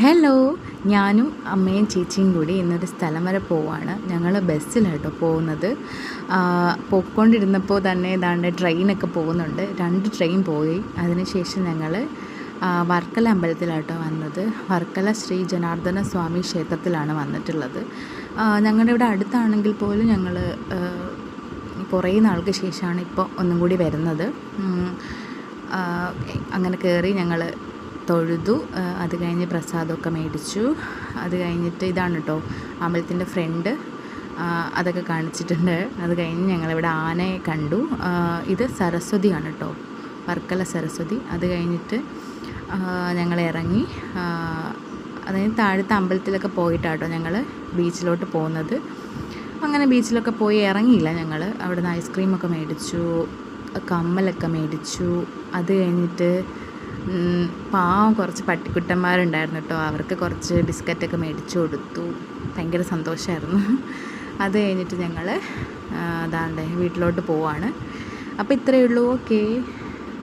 Hello, ഞാനും അമ്മയും ചേച്ചിയും കൂടി ഇന്നൊരു സ്ഥലം വരെ പോവാണ്. ഞങ്ങൾ ബസ്സിലാട്ടോ പോകുന്നത്. പോയിക്കൊണ്ടിരുന്നപ്പോൾ തന്നെ ഏതാണ്ട് ട്രെയിനൊക്കെ പോകുന്നുണ്ട്. 2 ട്രെയിൻ പോയി. അതിനുശേഷം ഞങ്ങൾ വർക്കല അമ്പലത്തിലാട്ടോ വന്നത്. വർക്കല ശ്രീ ജനാർദ്ദന സ്വാമി ക്ഷേത്രത്തിലാണ് വന്നിട്ടുള്ളത്. ഞങ്ങളുടെ ഇവിടെ അടുത്താണെങ്കിൽ പോലും ഞങ്ങൾ കുറേ നാൾക്ക് ശേഷമാണ് ഇപ്പോൾ ഒന്നും കൂടി വരുന്നത്. അങ്ങനെ കയറി ഞങ്ങൾ തൊഴുതു. അത് കഴിഞ്ഞ് പ്രസാദമൊക്കെ മേടിച്ചു. അത് കഴിഞ്ഞിട്ട് ഇതാണ് കേട്ടോ അമ്പലത്തിൻ്റെ ഫ്രണ്ട്, അതൊക്കെ കാണിച്ചിട്ടുണ്ട്. അത് കഴിഞ്ഞ് ഞങ്ങളിവിടെ ആനയെ കണ്ടു. ഇത് സരസ്വതിയാണ് കേട്ടോ, വർക്കല സരസ്വതി. അത് കഴിഞ്ഞിട്ട് ഞങ്ങൾ ഇറങ്ങി. അതായത് താഴത്തെ അമ്പലത്തിലൊക്കെ പോയിട്ടാട്ടോ ഞങ്ങൾ ബീച്ചിലോട്ട് പോകുന്നത്. അങ്ങനെ ബീച്ചിലൊക്കെ പോയി ഇറങ്ങിയില്ല ഞങ്ങൾ. അവിടെ നിന്ന് ഐസ്ക്രീമൊക്കെ മേടിച്ചു, കമ്മലൊക്കെ മേടിച്ചു. അത് കഴിഞ്ഞിട്ട് പാവം കുറച്ച് പട്ടിക്കുട്ടന്മാരുണ്ടായിരുന്നു കേട്ടോ, അവർക്ക് കുറച്ച് ബിസ്ക്കറ്റൊക്കെ മേടിച്ചു കൊടുത്തു. ഭയങ്കര സന്തോഷമായിരുന്നു. അത് കഴിഞ്ഞിട്ട് ഞങ്ങൾ അതാണ്ട് വീട്ടിലോട്ട് പോവാണ്. അപ്പോൾ ഇത്രയേ ഉള്ളൂ. ഓക്കേ.